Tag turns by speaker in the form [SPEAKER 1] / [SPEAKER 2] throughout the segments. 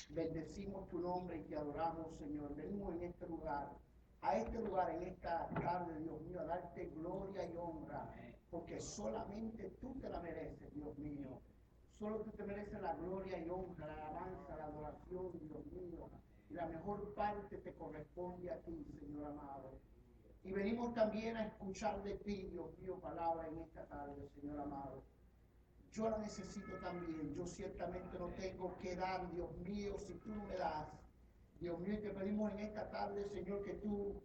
[SPEAKER 1] Bendecimos tu nombre y te adoramos, Señor. Venimos en este lugar, en esta tarde, Dios mío, a darte gloria y honra, porque solamente tú te la mereces, Dios mío. Solo tú te mereces la gloria y honra, la alabanza, la adoración, Dios mío. Y la mejor parte te corresponde a ti, Señor amado. Y venimos también a escuchar de ti, Dios mío, palabra en esta tarde, Señor amado. Yo la necesito también. Yo ciertamente no tengo que dar, Dios mío, si tú no me das. Dios mío, y te pedimos en esta tarde, Señor, que tú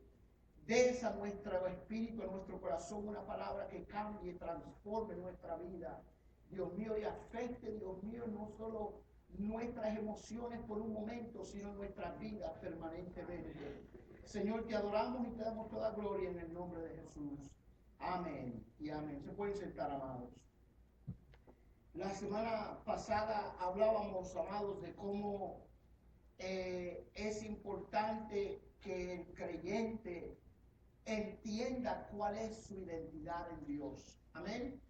[SPEAKER 1] des a nuestro espíritu, a nuestro corazón, una palabra que cambie, transforme nuestra vida. Dios mío, y afecte, Dios mío, no solo nuestras emociones por un momento, sino nuestras vidas permanentemente. Señor, te adoramos y te damos toda gloria en el nombre de Jesús. Amén y amén. Se pueden sentar, amados. La semana pasada hablábamos, amados, de cómo es importante que el creyente entienda cuál es su identidad en Dios. Amén.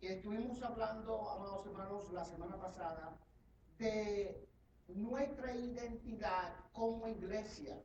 [SPEAKER 1] Y estuvimos hablando, amados hermanos, la semana pasada de nuestra identidad como iglesia,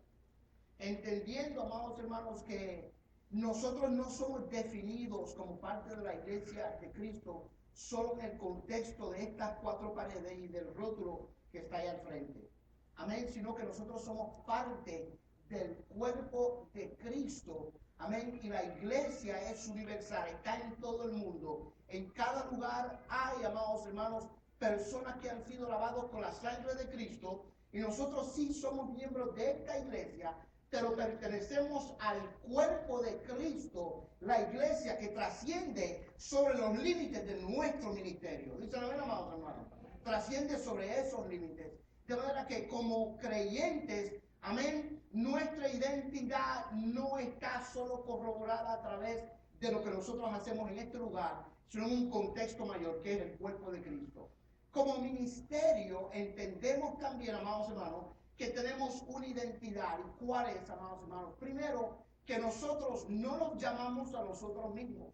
[SPEAKER 1] entendiendo, amados hermanos, que nosotros no somos definidos como parte de la iglesia de Cristo solo en el contexto de estas cuatro paredes y del rótulo que está ahí al frente. Amén, sino que nosotros somos parte del cuerpo de Cristo. Amén, y la iglesia es universal, está en todo el mundo. En cada lugar hay, amados hermanos, personas que han sido lavados con la sangre de Cristo, y nosotros sí somos miembros de esta iglesia, pero pertenecemos al cuerpo de Cristo, la iglesia que trasciende sobre los límites de nuestro ministerio. Dicen, amén, amados hermanos, trasciende sobre esos límites. De manera que como creyentes, amén, nuestra identidad no está solo corroborada a través de lo que nosotros hacemos en este lugar, sino en un contexto mayor, que es el cuerpo de Cristo. Como ministerio entendemos también, amados hermanos, que tenemos una identidad. ¿Y cuál es, amados hermanos? Primero, que nosotros no nos llamamos a nosotros mismos.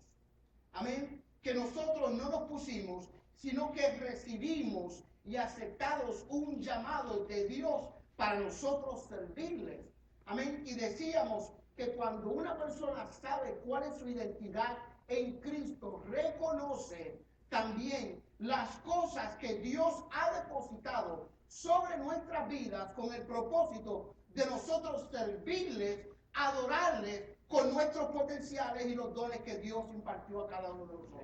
[SPEAKER 1] Amén. Que nosotros no nos pusimos, sino que recibimos y aceptamos un llamado de Dios para nosotros servirles. Amén. Y decíamos que cuando una persona sabe cuál es su identidad en Cristo, reconoce también las cosas que Dios ha depositado sobre nuestras vidas con el propósito de nosotros servirles, adorarles con nuestros potenciales y los dones que Dios impartió a cada uno de nosotros.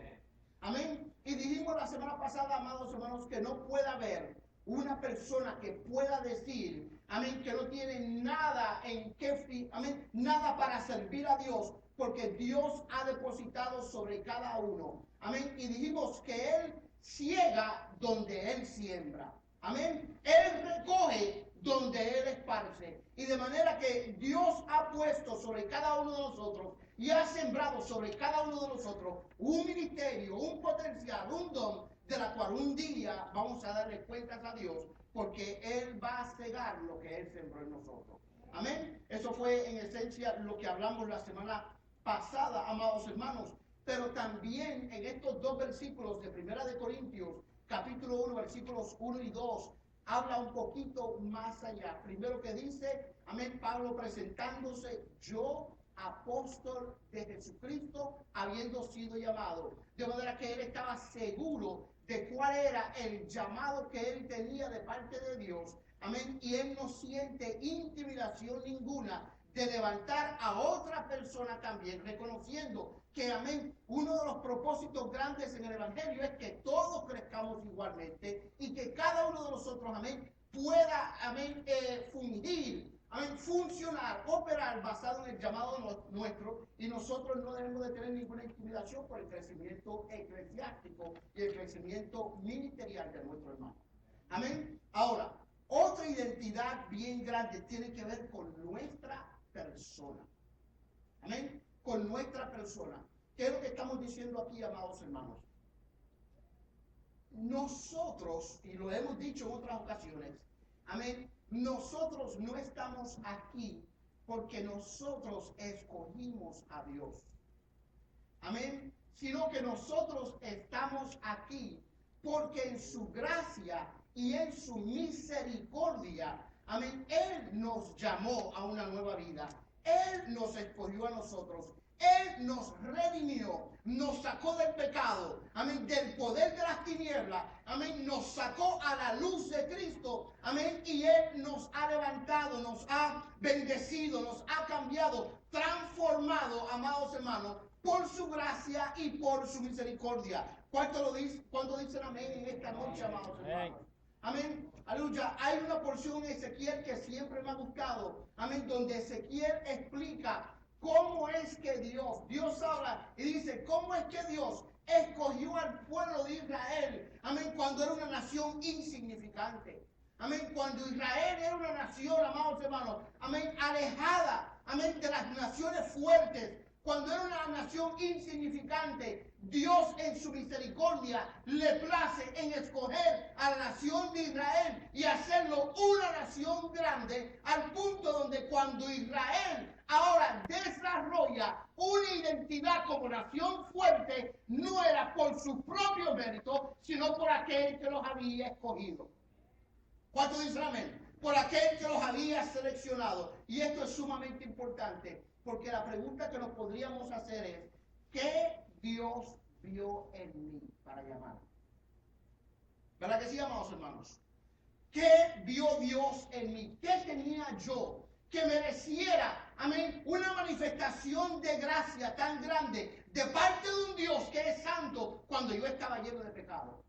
[SPEAKER 1] Amén. Y dijimos la semana pasada, amados hermanos, que no puede haber una persona que pueda decir, amén, que no tiene nada en qué, amén, nada para servir a Dios, porque Dios ha depositado sobre cada uno. Amén. Y dijimos que Él ciega donde Él siembra. Amén. Él recoge donde Él esparce. Y de manera que Dios ha puesto sobre cada uno de nosotros y ha sembrado sobre cada uno de nosotros un ministerio, un potencial, un don, de la cual un día vamos a darle cuentas a Dios, porque Él va a cegar lo que Él sembró en nosotros. Amén. Eso fue en esencia lo que hablamos la semana pasada, amados hermanos. Pero también en estos dos versículos de 1 de Corintios, capítulo 1, versículos 1 y 2, habla un poquito más allá. Primero que dice, amén, Pablo presentándose, yo, apóstol de Jesucristo, habiendo sido llamado. De manera que él estaba seguro de cuál era el llamado que él tenía de parte de Dios. Amén. Y él no siente intimidación ninguna de levantar a otra persona también, reconociendo que, amén, uno de los propósitos grandes en el Evangelio es que todos crezcamos igualmente y que cada uno de nosotros, amén, pueda, amén, fundir, amén, funcionar, operar basado en el llamado nuestro, y nosotros no debemos de tener ninguna intimidación por el crecimiento eclesiástico y el crecimiento ministerial de nuestro hermano. Amén. Ahora, otra identidad bien grande tiene que ver con nuestra persona. Amén. Con nuestra persona. ¿Qué es lo que estamos diciendo aquí, amados hermanos? Nosotros, y lo hemos dicho en otras ocasiones, amén, nosotros no estamos aquí porque nosotros escogimos a Dios. Amén. Sino que nosotros estamos aquí porque en su gracia y en su misericordia, amén, Él nos llamó a una nueva vida. Él nos escogió a nosotros. Él nos redimió, nos sacó del pecado, amén, del poder de las tinieblas, amén, nos sacó a la luz de Cristo, amén, y Él nos ha levantado, nos ha bendecido, nos ha cambiado, transformado, amados hermanos, por su gracia y por su misericordia. ¿Cuánto dicen amén en esta noche, amados hermanos? Amén, aleluya. Hay una porción en Ezequiel que siempre me ha gustado, amén, donde Ezequiel explica cómo es que Dios habla y dice, cómo es que Dios escogió al pueblo de Israel, amén, cuando era una nación insignificante. Amén, cuando Israel era una nación, amados hermanos, amén, alejada, amén, de las naciones fuertes, cuando era una nación insignificante, Dios en su misericordia le place en escoger a la nación de Israel y hacerlo una nación grande, al punto donde cuando Israel ahora desarrolla una identidad como nación fuerte, no era por su propio mérito, sino por aquel que los había escogido. ¿Cuánto dicen amén? Por aquel que los había seleccionado. Y esto es sumamente importante, porque la pregunta que nos podríamos hacer es, ¿qué Dios vio en mí para llamar? ¿Verdad que sí, amados hermanos? ¿Qué vio Dios en mí? ¿Qué tenía yo que mereciera, amén, una manifestación de gracia tan grande de parte de un Dios que es santo cuando yo estaba lleno de pecado?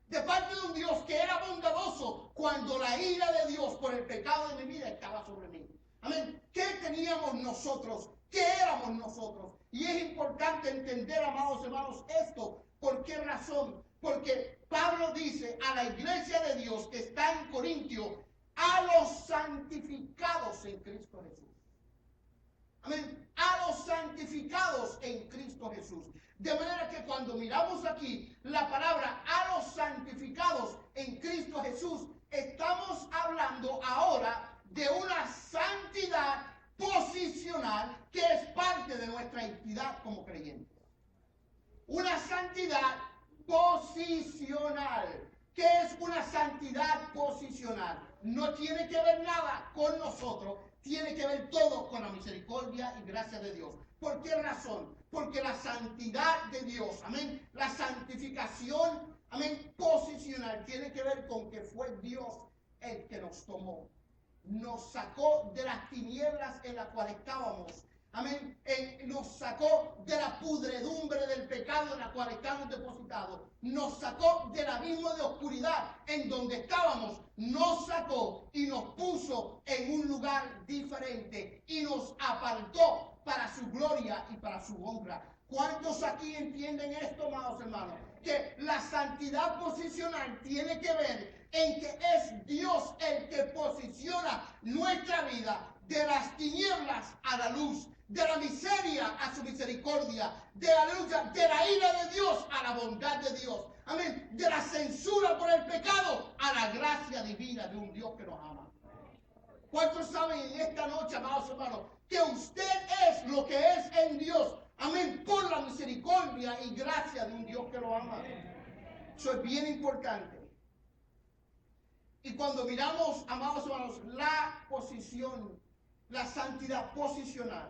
[SPEAKER 1] De parte de un Dios que era bondadoso cuando la ira de Dios por el pecado de mi vida estaba sobre mí. Amén. ¿Qué teníamos nosotros? ¿Qué éramos nosotros? Y es importante entender, amados hermanos, esto. ¿Por qué razón? Porque Pablo dice a la iglesia de Dios que está en Corintio, a los santificados en Cristo Jesús. Amén. A los santificados en Cristo Jesús. De manera que cuando miramos aquí la palabra a los santificados en Cristo Jesús, estamos hablando ahora de una santidad posicional que es parte de nuestra identidad como creyentes. Una santidad posicional. ¿Qué es una santidad posicional? No tiene que ver nada con nosotros, tiene que ver todo con la misericordia y gracia de Dios. ¿Por qué razón? Porque la santidad de Dios, amén, la santificación, amén, posicional, tiene que ver con que fue Dios el que nos tomó, nos sacó de las tinieblas en las cuales estábamos, amén, nos sacó de la pudredumbre del pecado en la cual estamos depositados, nos sacó del abismo de oscuridad en donde estábamos, nos sacó y nos puso en un lugar diferente y nos apartó para su gloria y para su honra. ¿Cuántos aquí entienden esto, amados hermanos? Que la santidad posicional tiene que ver en que es Dios el que posiciona nuestra vida de las tinieblas a la luz, de la miseria a su misericordia, de la lucha, de la ira de Dios a la bondad de Dios. Amén. De la censura por el pecado a la gracia divina de un Dios que nos ama. ¿Cuántos saben en esta noche, amados hermanos, que usted es lo que es en Dios? Amén. Por la misericordia y gracia de un Dios que lo ama. Eso es bien importante. Y cuando miramos, amados hermanos, la posición, la santidad posicional,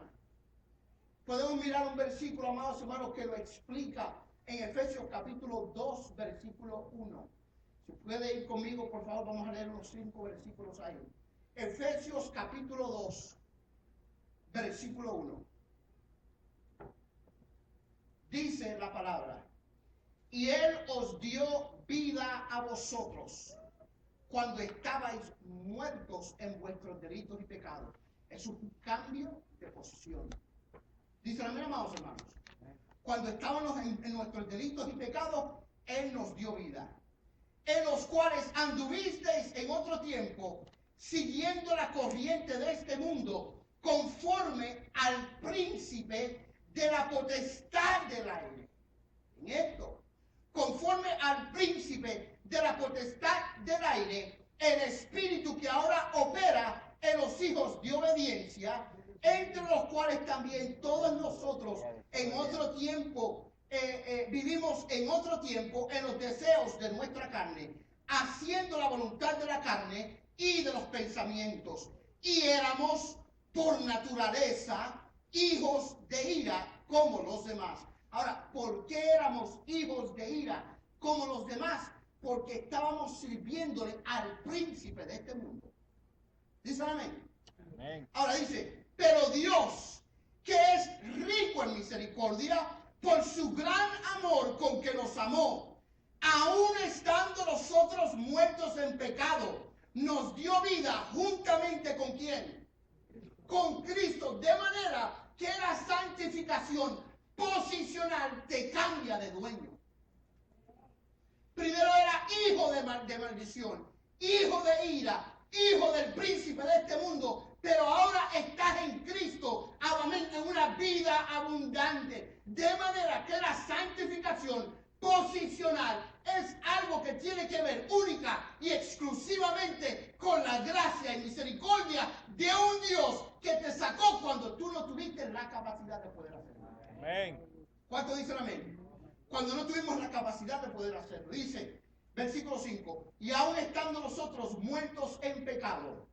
[SPEAKER 1] podemos mirar un versículo, amados hermanos, que lo explica en Efesios capítulo 2, versículo 1. Si puede ir conmigo, por favor, vamos a leer unos 5 versículos ahí. Efesios capítulo 2, versículo 1. Dice la palabra, y Él os dio vida a vosotros cuando estabais muertos en vuestros delitos y pecados. Es un cambio de posición. Dice la misma, amados hermanos. Cuando estábamos en nuestros delitos y pecados, Él nos dio vida. En los cuales anduvisteis en otro tiempo, siguiendo la corriente de este mundo, conforme al príncipe de la potestad del aire. En esto, conforme al príncipe de la potestad del aire, el espíritu que ahora opera en los hijos de obediencia, entre los cuales también todos nosotros en otro tiempo vivimos en otro tiempo en los deseos de nuestra carne, haciendo la voluntad de la carne y de los pensamientos. Y éramos por naturaleza hijos de ira como los demás. Ahora, ¿por qué éramos hijos de ira como los demás? Porque estábamos sirviéndole al príncipe de este mundo. ¿Dice amén? Amén. Ahora dice, pero Dios, que es rico en misericordia, por su gran amor con que nos amó, aun estando nosotros muertos en pecado, nos dio vida juntamente con ¿quién? Con Cristo, de manera que la santificación posicional te cambia de dueño. Primero era hijo de maldición, hijo de ira, hijo del príncipe de este mundo, pero ahora estás en Cristo, en una vida abundante. De manera que la santificación posicional es algo que tiene que ver única y exclusivamente con la gracia y misericordia de un Dios que te sacó cuando tú no tuviste la capacidad de poder hacerlo. Amén. ¿Cuántos dicen amén? Cuando no tuvimos la capacidad de poder hacerlo. Dice, versículo 5, y aun estando nosotros muertos en pecado,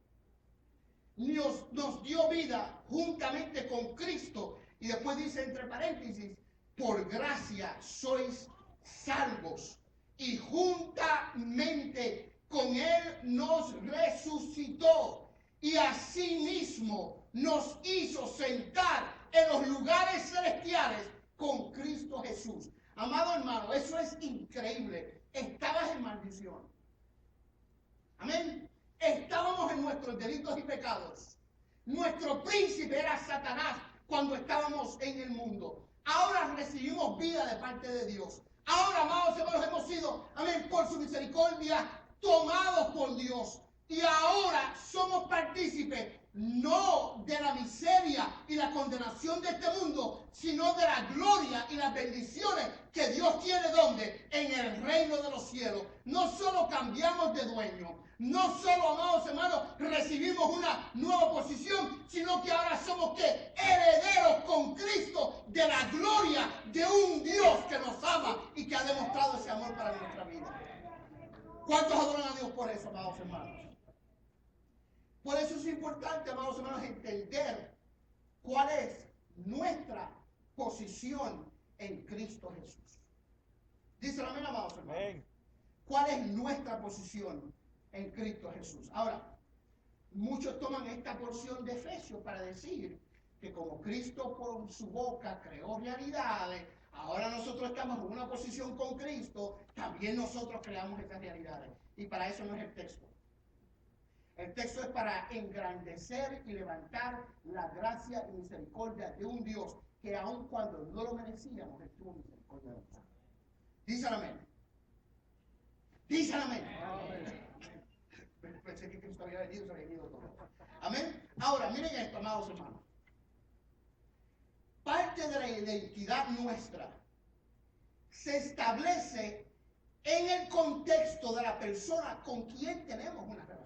[SPEAKER 1] nos dio vida juntamente con Cristo. Y después dice entre paréntesis, por gracia sois salvos. Y juntamente con Él nos resucitó. Y asimismo nos hizo sentar en los lugares celestiales con Cristo Jesús. Amado hermano, eso es increíble. Estabas en maldición. Amén. Estábamos en nuestros delitos y pecados. Nuestro príncipe era Satanás cuando estábamos en el mundo. Ahora recibimos vida de parte de Dios. Ahora, amados hermanos, hemos sido, amén, por su misericordia, tomados por Dios. Y ahora somos partícipes no de la miseria y la condenación de este mundo, sino de la gloria y las bendiciones que Dios tiene ¿dónde? En el reino de los cielos. No solo cambiamos de dueño, no solo, amados hermanos, recibimos una nueva posición, sino que ahora somos ¿qué? Herederos con Cristo de la gloria de un Dios que nos ama y que ha demostrado ese amor para nuestra vida. ¿Cuántos adoran a Dios por eso, amados hermanos? Por eso es importante, amados hermanos, entender cuál es nuestra posición en Cristo Jesús. Dice amén, amados hermanos. Amén. ¿Cuál es nuestra posición en Cristo Jesús? Ahora, muchos toman esta porción de Efesios para decir que como Cristo por su boca creó realidades, ahora nosotros estamos en una posición con Cristo, también nosotros creamos estas realidades. Y para eso no es el texto. El texto es para engrandecer y levantar la gracia y misericordia de un Dios que aun cuando no lo merecíamos, Él tuvo misericordia de nosotros. Díselo amén. Díselo amén. Pensé que Cristo había venido, se había venido todo. Amén. Ahora, miren esto, amados hermanos. Parte de la identidad nuestra se establece en el contexto de la persona con quien tenemos una relación.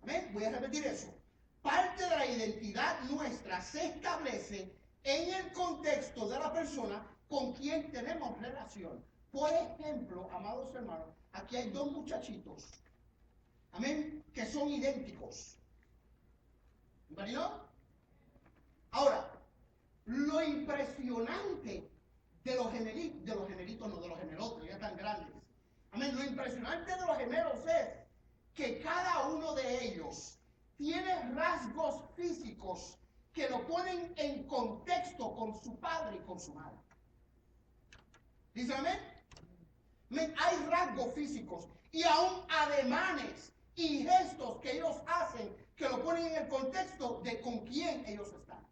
[SPEAKER 1] Amén. Voy a repetir eso. Parte de la identidad nuestra se establece en el contexto de la persona con quien tenemos relación. Por ejemplo, amados hermanos, aquí hay dos muchachitos, amén, que son idénticos. ¿Imaginó? Ahora, lo impresionante de los gemelotes, ya tan grandes. Amén, lo impresionante de los gemelos es que cada uno de ellos tiene rasgos físicos que lo ponen en contexto con su padre y con su madre. ¿Dice amén? Hay rasgos físicos y aún ademanes y gestos que ellos hacen que lo ponen en el contexto de con quién ellos están.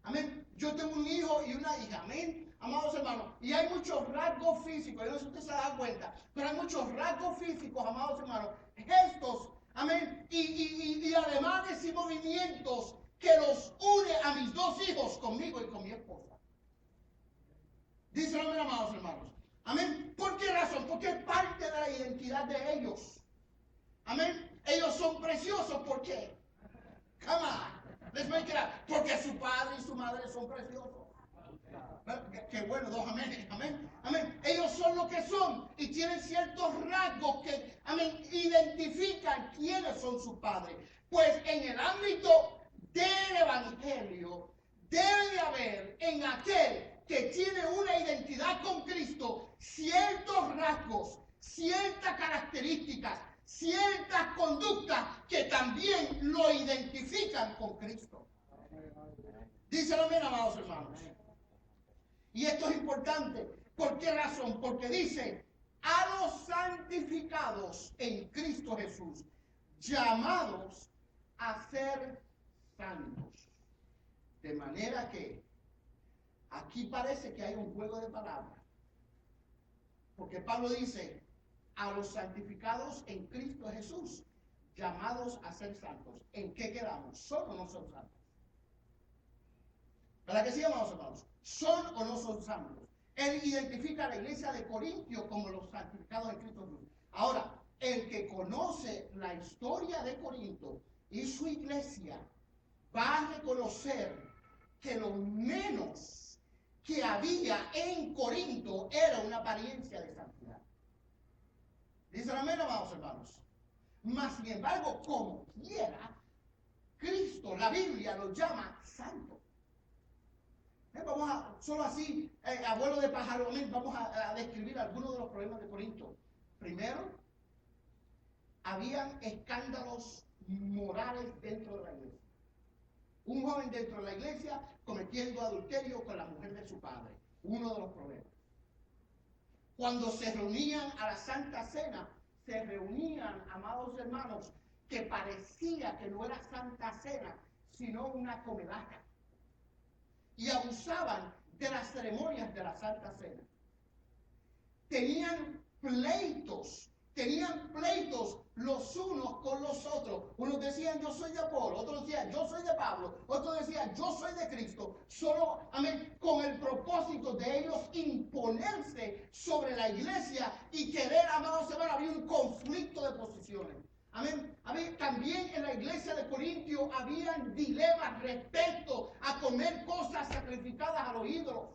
[SPEAKER 1] Amén. Yo tengo un hijo y una hija. Amén. Amados hermanos, y hay muchos rasgos físicos, yo no sé si usted se da cuenta, pero hay muchos rasgos físicos, amados hermanos, gestos, amén, y ademanes y movimientos que los une a mis dos hijos conmigo y con mi esposa. Dice amén, amados hermanos. Amén. ¿Por qué razón? Porque es parte de la identidad de ellos. Amén. Ellos son preciosos. ¿Por qué? Come on. Les voy a quedar. Porque su padre y su madre son preciosos. Qué bueno, dos amén, amén, amén. Ellos son lo que son y tienen ciertos rasgos que, amén, identifican quiénes son sus padres. Pues en el ámbito del evangelio debe de haber en aquel que tiene una identidad con Cristo ciertos rasgos, ciertas características, ciertas conductas que también lo identifican con Cristo. Díselo bien, amados hermanos. Y esto es importante. ¿Por qué razón? Porque dice, a los santificados en Cristo Jesús, llamados a ser santos. De manera que aquí parece que hay un juego de palabras. Porque Pablo dice, a los santificados en Cristo Jesús, llamados a ser santos. ¿En qué quedamos? ¿Son o no son santos? ¿Verdad que sí, amados hermanos? ¿Son o no son santos? Él identifica a la iglesia de Corintio como los santificados en Cristo Jesús. Ahora, el que conoce la historia de Corinto y su iglesia va a reconocer que lo menos que había en Corinto era una apariencia de santidad. Dicen amén, amados hermanos. Mas, sin embargo, como quiera, Cristo, la Biblia lo llama santo. Vamos a, solo así, abuelo de pájaro, vamos a describir algunos de los problemas de Corinto. Primero, habían escándalos morales dentro de la iglesia. Un joven dentro de la iglesia cometiendo adulterio con la mujer de su padre. Uno de los problemas. Cuando se reunían a la Santa Cena, se reunían, amados hermanos, que parecía que no era Santa Cena, sino una comedata. Y abusaban de las ceremonias de la Santa Cena. Tenían pleitos los unos con los otros. Unos decían, yo soy de Apolo, otros decían, yo soy de Pablo, otros decían, yo soy de Cristo. Solo, amén, con el propósito de ellos imponerse sobre la iglesia y querer, amados hermanos, había un conflicto de posiciones. Amén. También en la iglesia de Corintio habían dilemas respecto a comer cosas sacrificadas a los ídolos.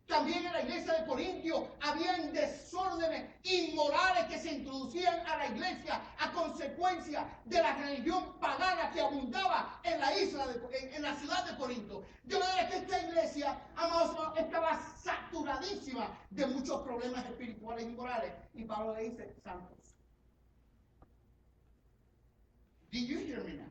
[SPEAKER 1] También en la iglesia de Corintio habían desórdenes inmorales que se introducían a la iglesia a consecuencia de la religión pagana que abundaba en la en la ciudad de Corinto. De manera que esta iglesia, amados, estaba saturadísima de muchos problemas espirituales y morales. Y Pablo le dice, santos. Did you hear me now?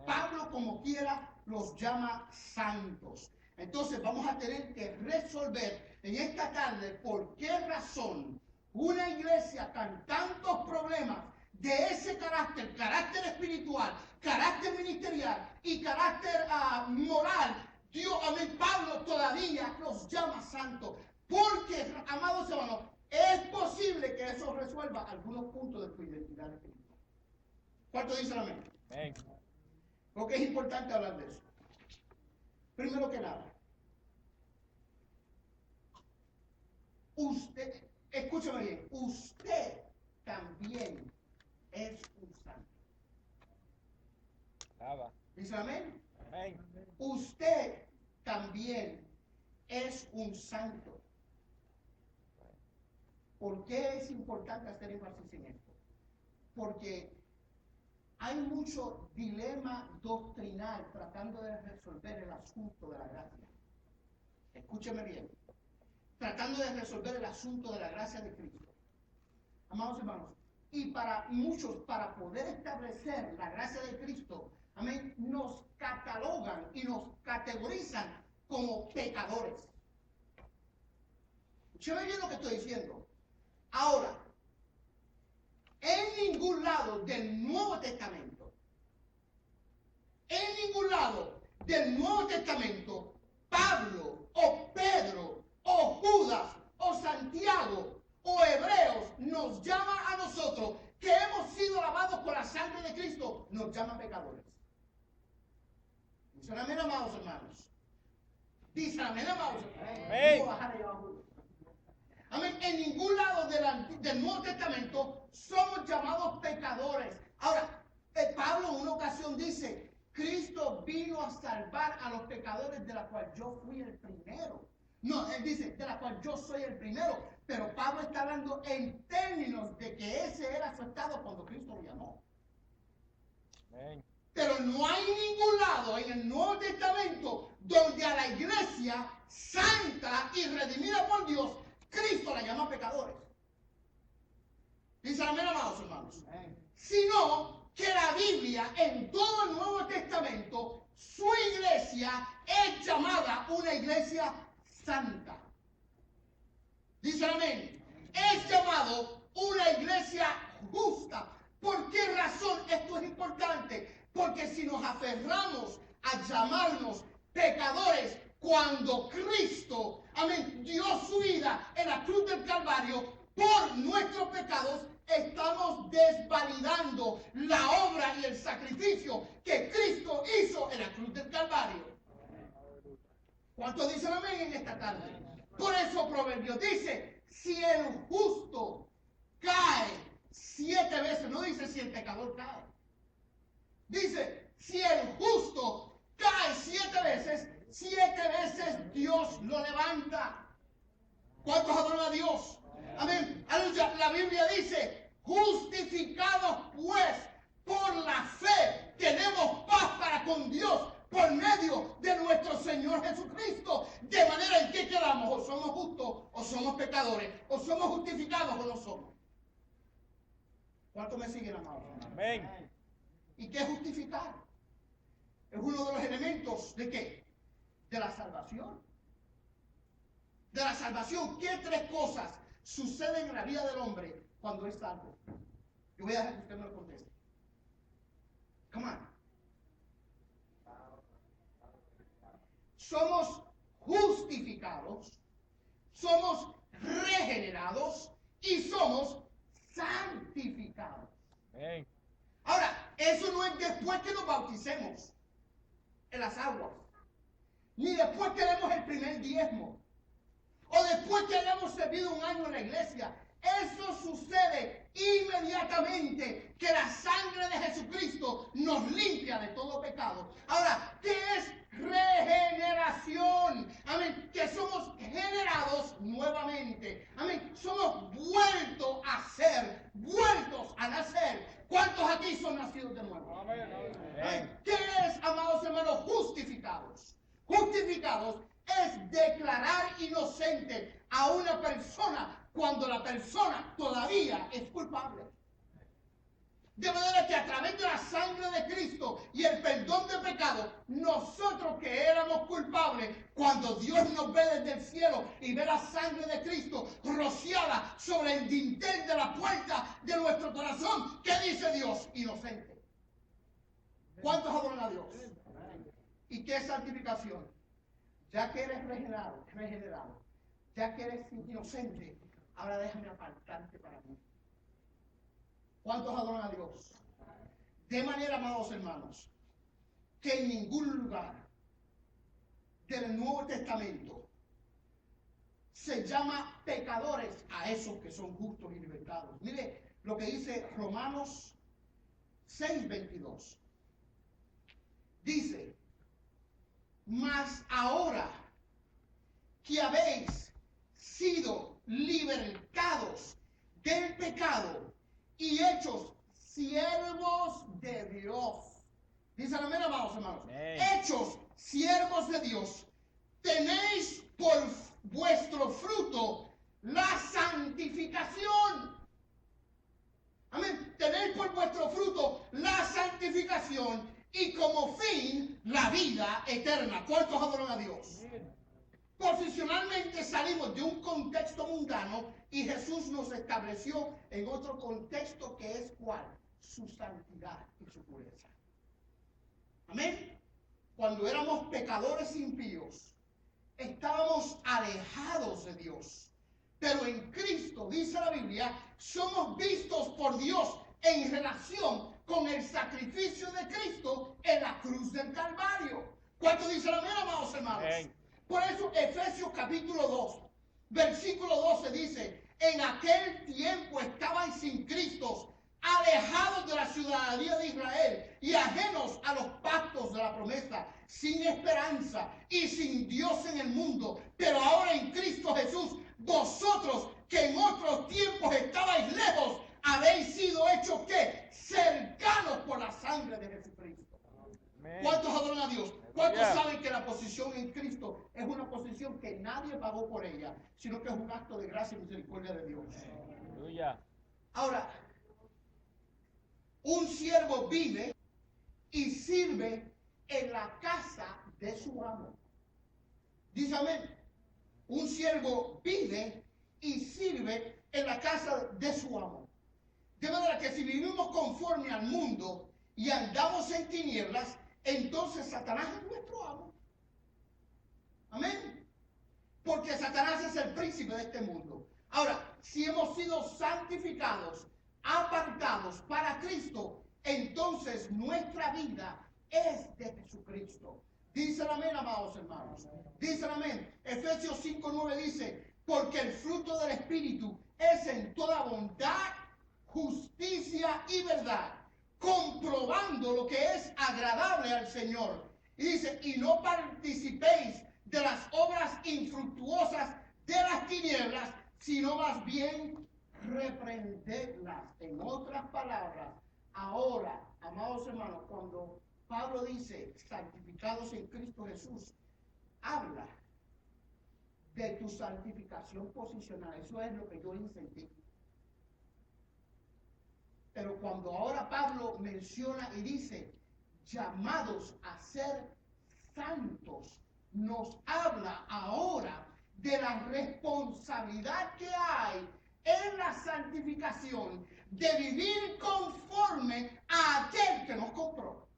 [SPEAKER 1] Pablo, como quiera, los llama santos. Entonces vamos a tener que resolver en esta tarde por qué razón una iglesia con tantos problemas de ese carácter espiritual, carácter ministerial y carácter moral, Pablo todavía los llama santos. Porque, amados hermanos, es posible que eso resuelva algunos puntos de tu identidad espiritual. ¿Cuánto dicen amén? Amén. Porque es importante hablar de eso. Primero que nada, usted, escúchame bien, usted también es un santo. ¿Dice amén? Amén. Usted también es un santo. ¿Por qué es importante hacer énfasis en esto? Porque hay mucho dilema doctrinal tratando de resolver el asunto de la gracia. Escúcheme bien. Tratando de resolver el asunto de la gracia de Cristo. Amados hermanos, y para muchos, para poder establecer la gracia de Cristo, amén, nos catalogan y nos categorizan como pecadores. Escúcheme bien lo que estoy diciendo. Ahora, en ningún lado del Nuevo Testamento, Pablo o Pedro o Judas o Santiago o Hebreos nos llama a nosotros que hemos sido lavados por la sangre de Cristo, nos llama pecadores. Dicen amén, amados hermanos. Dicen amén, amados hermanos. Amén. En ningún lado del Nuevo Testamento somos llamados pecadores. Ahora, Pablo en una ocasión dice, Cristo vino a salvar a los pecadores, de la cual yo fui el primero. No, él dice, de la cual yo soy el primero. Pero Pablo está hablando en términos de que ese era su estado cuando Cristo lo llamó.
[SPEAKER 2] Amén.
[SPEAKER 1] Pero no hay ningún lado en el Nuevo Testamento donde a la iglesia santa y redimida por Dios, Cristo la llama pecadores. Dice amén, amados hermanos. Sino que la Biblia, en todo el Nuevo Testamento, su iglesia es llamada una iglesia santa. Dice amén. Es llamado una iglesia justa. ¿Por qué razón esto es importante? Porque si nos aferramos a llamarnos pecadores cuando Cristo, amén, dio su vida en la cruz del Calvario por nuestros pecados, estamos desvalidando la obra y el sacrificio que Cristo hizo en la cruz del Calvario. ¿Cuántos dicen amén en esta tarde? Por eso Proverbios dice, si el justo cae 7 veces, no dice si el pecador cae. Dice, si el justo cae 7 veces, 7 veces Dios lo levanta. ¿Cuántos adoran a Dios? Amén. Aleluya. La Biblia dice, justificados pues por la fe, tenemos paz para con Dios por medio de nuestro Señor Jesucristo. De manera en que quedamos, o somos justos o somos pecadores, o somos justificados o no somos. ¿Cuántos me siguen, amados?
[SPEAKER 2] Amén.
[SPEAKER 1] ¿Y qué es justificar? Es uno de los elementos ¿de qué? De la salvación. De la salvación. ¿Qué 3 cosas suceden en la vida del hombre cuando es salvo? Yo voy a dejar que usted me lo conteste. Come on. Somos justificados, somos regenerados y somos santificados.
[SPEAKER 2] Amén.
[SPEAKER 1] Ahora, eso no es después que nos bauticemos en las aguas, ni después que demos el primer diezmo, o después que hayamos servido 1 año en la iglesia. Eso sucede inmediatamente que la sangre de Jesucristo nos limpia de todo pecado. Ahora, ¿qué es regeneración? Amén. Que somos generados nuevamente. Amén. Somos vueltos a ser, vueltos a nacer. ¿Cuántos aquí son nacidos de nuevo?
[SPEAKER 2] Amén.
[SPEAKER 1] Amén. ¿Qué es, amados hermanos, justificados? Justificados es declarar inocente a una persona cuando la persona todavía es culpable. De manera que a través de la sangre de Cristo y el perdón de pecado, nosotros que éramos culpables, cuando Dios nos ve desde el cielo y ve la sangre de Cristo rociada sobre el dintel de la puerta de nuestro corazón, ¿qué dice Dios? Inocente. ¿Cuántos adoran a Dios? ¿Y qué es santificación? Ya que eres regenerado, ya que eres inocente, ahora déjame apartarte para mí. ¿Cuántos adoran a Dios? De manera, amados hermanos, que en ningún lugar del Nuevo Testamento se llama pecadores a esos que son justos y libertados. Mire lo que dice Romanos 6:22. Dice, mas ahora que habéis sido libertados del pecado y hechos siervos de Dios. Dice amén, amados hermanos.
[SPEAKER 2] Amén.
[SPEAKER 1] Hechos siervos de Dios, tenéis por vuestro fruto la santificación. Amén. Tenéis por vuestro fruto la santificación y como fin la vida eterna. ¿Cuántos adoran a Dios? Posicionalmente salimos de un contexto mundano y Jesús nos estableció en otro contexto que es ¿cuál? Su santidad y su pureza. Amén. Cuando éramos pecadores impíos, estábamos alejados de Dios. Pero en Cristo, dice la Biblia, somos vistos por Dios en relación con el sacrificio de Cristo en la cruz del Calvario. ¿Cuánto dice la Biblia, amados hermanos?
[SPEAKER 2] Amén.
[SPEAKER 1] Por eso Efesios capítulo 2, versículo 12 dice, en aquel tiempo estabais sin Cristo, alejados de la ciudadanía de Israel y ajenos a los pactos de la promesa, sin esperanza y sin Dios en el mundo, pero ahora en Cristo Jesús, vosotros que en otros tiempos estabais lejos, habéis sido hechos ¿qué? Cercanos por la sangre de Jesucristo.
[SPEAKER 2] Amén.
[SPEAKER 1] ¿Cuántos adoran a Dios? ¿Cuántos
[SPEAKER 2] Aleluya.
[SPEAKER 1] saben que la posición en Cristo es una posición que nadie pagó por ella, sino que es un acto de gracia y misericordia de Dios?
[SPEAKER 2] Aleluya.
[SPEAKER 1] Ahora, un siervo vive y sirve en la casa de su amo. Dice amén. Un siervo vive y sirve en la casa de su amo. De manera que si vivimos conforme al mundo y andamos en tinieblas, entonces Satanás es nuestro amo. Amén. Porque Satanás es el príncipe de este mundo. Ahora, si hemos sido santificados, apartados para Cristo, entonces nuestra vida es de Jesucristo. Dicen amén, amados hermanos. Dicen amén. Efesios 5:9 dice, porque el fruto del Espíritu es en toda bondad, justicia y verdad, comprobando lo que es agradable al Señor. Y dice, y no participéis de las obras infructuosas de las tinieblas, sino más bien reprendedlas. En otras palabras, ahora, amados hermanos, cuando Pablo dice santificados en Cristo Jesús, habla de tu santificación posicional. Eso es lo que yo incentivo. Pero cuando ahora Pablo menciona y dice llamados a ser santos, nos habla ahora de la responsabilidad que hay en la santificación de vivir conforme a aquel que nos compró.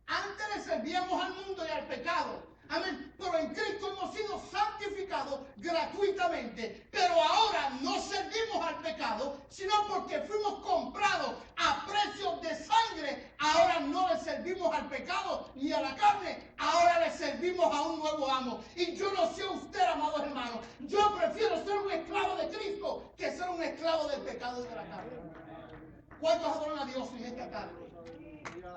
[SPEAKER 1] Antes le servíamos al mundo y al pecado. Amén. Pero en Cristo hemos sido santificados gratuitamente. Pero ahora no servimos al pecado, sino porque fuimos comprados a precio de sangre. Ahora no le servimos al pecado ni a la carne. Ahora le servimos a un nuevo amo. Y yo no sé usted, amados hermanos. Yo prefiero ser un esclavo de Cristo que ser un esclavo del pecado y de la carne. ¿Cuántos adoran a Dios en esta tarde?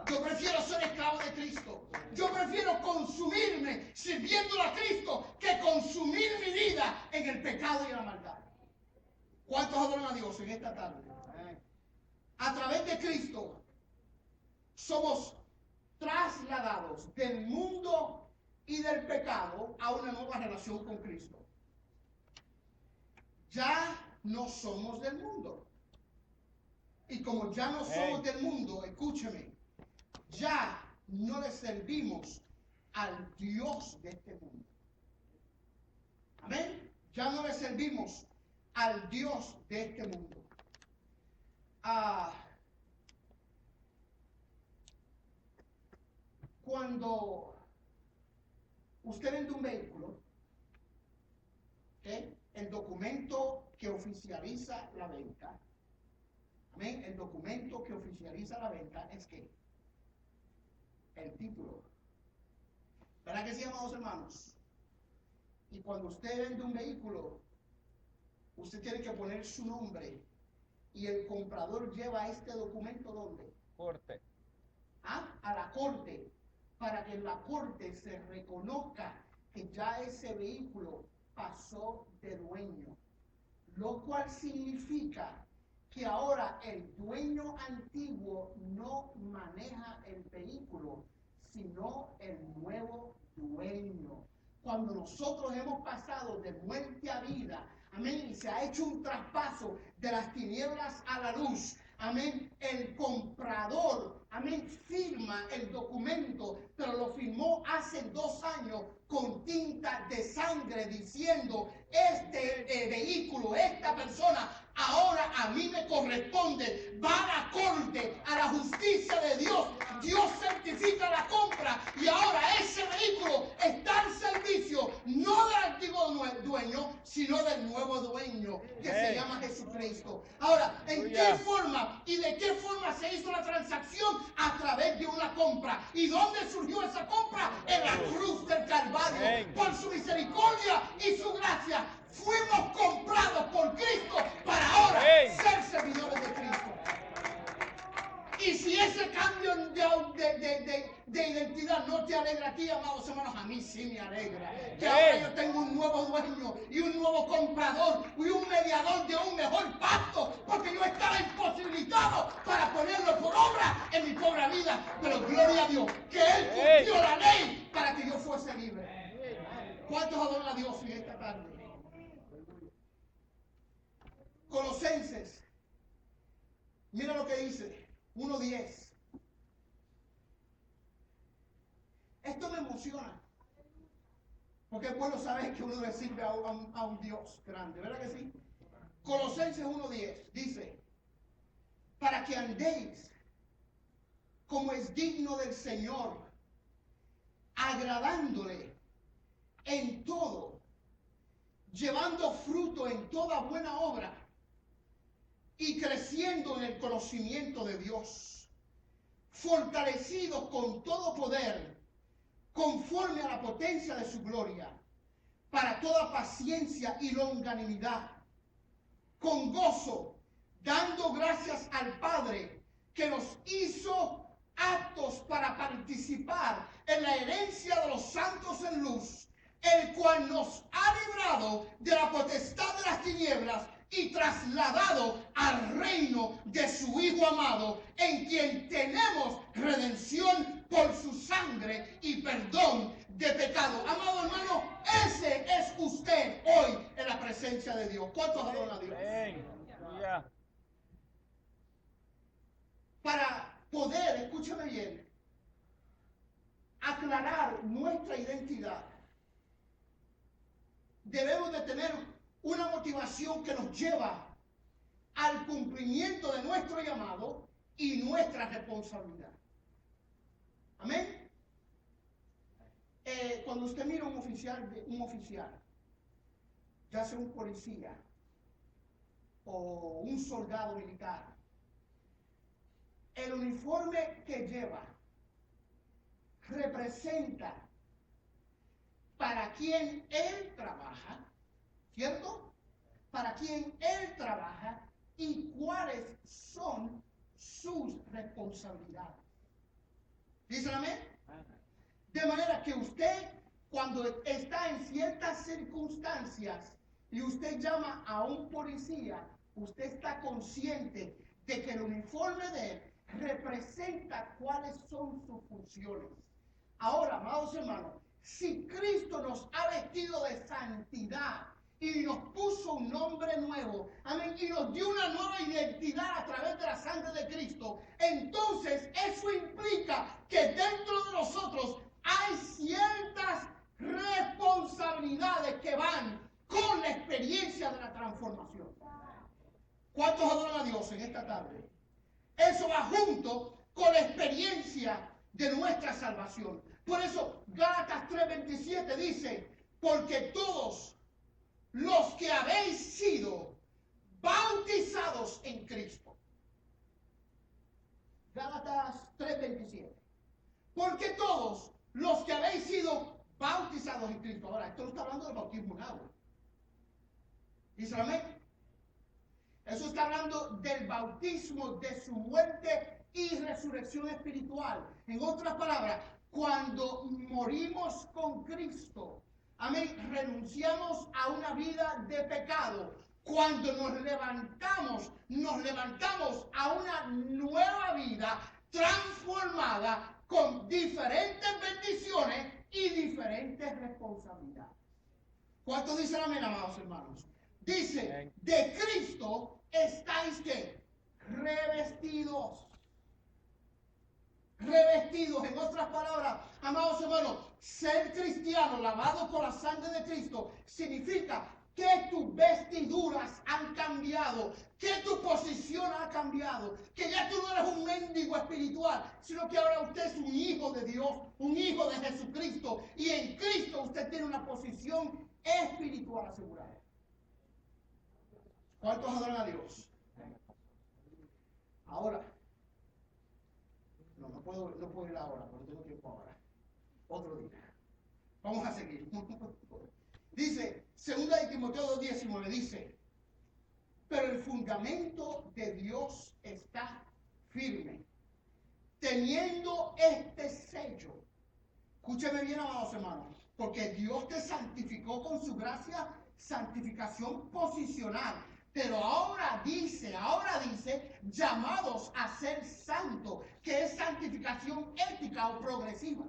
[SPEAKER 1] Yo prefiero ser esclavo de Cristo. Yo prefiero consumirme sirviendo a Cristo que consumir mi vida en el pecado y la maldad. ¿Cuántos adoran a Dios en esta tarde? A través de Cristo somos trasladados del mundo y del pecado a una nueva relación con Cristo. Ya no somos del mundo. Y como ya no somos del mundo, escúcheme, ya no le servimos al Dios de este mundo. Amén. Ya no le servimos al Dios de este mundo. Cuando usted vende un vehículo, ¿okay? El documento que oficializa la venta, amén, el documento que oficializa la venta es que el título. ¿Verdad que sí, amados hermanos? Y cuando usted vende un vehículo, usted tiene que poner su nombre y el comprador lleva este documento ¿dónde?
[SPEAKER 2] Corte.
[SPEAKER 1] A la corte, para que en la corte se reconozca que ya ese vehículo pasó de dueño, lo cual significa que ahora el dueño antiguo no maneja el vehículo, sino el nuevo dueño. Cuando nosotros hemos pasado de muerte a vida, amén, y se ha hecho un traspaso de las tinieblas a la luz, amén, el comprador, amén, firma el documento, pero lo firmó hace 2 años con tinta de sangre diciendo, este vehículo, esta persona, ahora a mí me corresponde, va a la corte, a la justicia de Dios. Dios certifica la compra y ahora ese vehículo está al servicio no del antiguo dueño, sino del nuevo dueño que se llama Jesucristo. Ahora, ¿en qué forma y de qué forma se hizo la transacción? A través de una compra. ¿Y dónde surgió esa compra? En la cruz del Calvario. Por su misericordia y su gracia fuimos comprados por Cristo para ahora ser servidores de Cristo. Y si ese cambio de identidad no te alegra a ti, amados hermanos, a mí sí me alegra. Que ahora yo tengo un nuevo dueño y un nuevo comprador y un mediador de un mejor pacto, porque yo estaba imposibilitado para ponerlo por obra en mi pobre vida. Pero gloria a Dios, que Él cumplió la ley para que yo fuese libre. ¿Cuántos adoran a Dios en esta tarde? Colosenses, mira lo que dice, 1:10. Esto me emociona, porque es bueno saber que uno le sirve a un Dios grande, ¿verdad que sí? Colosenses 1:10 dice, para que andéis como es digno del Señor, agradándole en todo, llevando fruto en toda buena obra y creciendo en el conocimiento de Dios, fortalecidos con todo poder, conforme a la potencia de su gloria, para toda paciencia y longanimidad, con gozo, dando gracias al Padre, que nos hizo aptos para participar en la herencia de los santos en luz, el cual nos ha librado de la potestad de las tinieblas y trasladado al reino de su Hijo amado, en quien tenemos redención por su sangre y perdón de pecado. Amado hermano, ese es usted hoy en la presencia de Dios. ¿Cuántos adoran a Dios? Para poder, escúchame bien, aclarar nuestra identidad, debemos de tener una motivación que nos lleva al cumplimiento de nuestro llamado y nuestra responsabilidad. Amén. Cuando usted mira un oficial, ya sea un policía o un soldado militar, el uniforme que lleva representa para quien él trabaja, ¿cierto? Para quien él trabaja y cuáles son sus responsabilidades. ¿Dicen amén? De manera que usted, cuando está en ciertas circunstancias y usted llama a un policía, usted está consciente de que el uniforme de él representa cuáles son sus funciones. Ahora, amados hermanos, si Cristo nos ha vestido de santidad y nos puso un nombre nuevo, amén, y nos dio una nueva identidad a través de la sangre de Cristo, entonces eso implica que dentro de nosotros hay ciertas responsabilidades que van con la experiencia de la transformación. ¿Cuántos adoran a Dios en esta tarde? Eso va junto con la experiencia de nuestra salvación. Por eso Gálatas 3:27 dice, porque todos los que habéis sido bautizados en Cristo. Gálatas 3:27. Porque todos los que habéis sido bautizados en Cristo. Ahora, esto no está hablando del bautismo en agua. ¿Dice amén? Eso está hablando del bautismo, de su muerte y resurrección espiritual. En otras palabras, cuando morimos con Cristo, amén, renunciamos a una vida de pecado. Cuando nos levantamos a una nueva vida transformada con diferentes bendiciones y diferentes responsabilidades. ¿Cuántos dicen amén, amados hermanos? Dice, de Cristo estáis ¿qué? Revestidos. Revestidos, en otras palabras, amados hermanos, ser cristiano lavado con la sangre de Cristo significa que tus vestiduras han cambiado, que tu posición ha cambiado, que ya tú no eres un mendigo espiritual, sino que ahora usted es un hijo de Dios, un hijo de Jesucristo, y en Cristo usted tiene una posición espiritual asegurada. ¿Cuántos adoran a Dios? Ahora, no puedo ir ahora, porque no tengo tiempo ahora. Otro día. Vamos a seguir. Dice, 2 Timoteo 2:19 dice, pero el fundamento de Dios está firme, teniendo este sello. Escúcheme bien, amados hermanos, porque Dios te santificó con su gracia, santificación posicional. Pero ahora dice, llamados a ser santos, que es santificación ética o progresiva.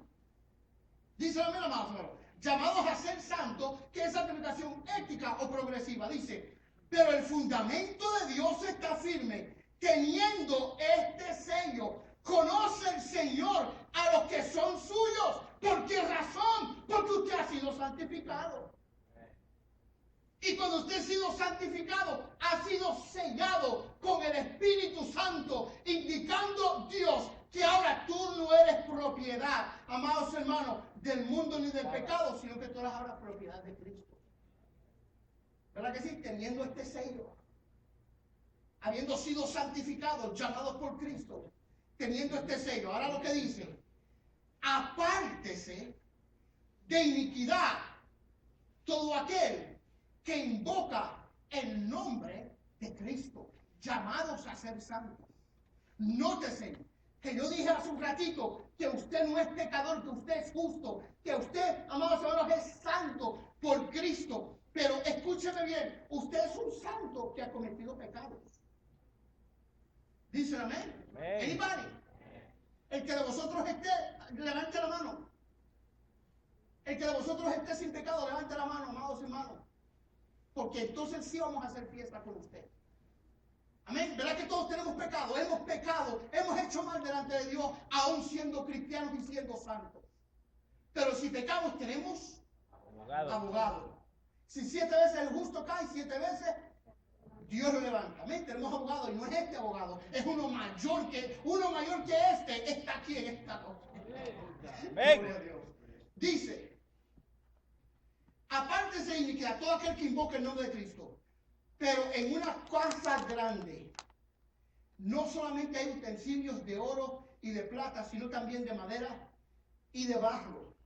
[SPEAKER 1] Dice también, amados hermanos, llamados a ser santos, que es santificación ética o progresiva. Dice, pero el fundamento de Dios está firme, teniendo este sello. Conoce el Señor a los que son suyos. ¿Por qué razón? Porque usted ha sido santificado. Y cuando usted ha sido santificado, ha sido sellado con el Espíritu Santo, indicando Dios que ahora tú no eres propiedad, amados hermanos, del mundo ni del pecado, sino que tú eres ahora propiedad de Cristo. ¿Verdad que sí? Teniendo este sello, habiendo sido santificados, llamados por Cristo, teniendo este sello. Ahora lo que dice, apártese de iniquidad todo aquel que invoca el nombre de Cristo, llamados a ser santos. Nótese que yo dije hace un ratito que usted no es pecador, que usted es justo, que usted, amados hermanos, es santo por Cristo. Pero escúcheme bien, usted es un santo que ha cometido pecados. Dicen amén. Anybody. El que de vosotros esté, levante la mano. El que de vosotros esté sin pecado, levante la mano, amados hermanos. Porque entonces sí vamos a hacer fiesta con usted. Amén. ¿Verdad que todos tenemos pecado? Hemos hecho mal delante de Dios, aún siendo cristianos y siendo santos. Pero si pecamos, tenemos abogado. Si 7 veces el justo cae, 7 veces Dios lo levanta. Amén. Tenemos abogado y no es este abogado, es uno mayor que este, está aquí en esta noche. Gloria a Dios. Dice, apártese de iniquidad todo aquel que invoque el nombre de Cristo. Pero en una casa grande, no solamente hay utensilios de oro y de plata, sino también de madera y de barro.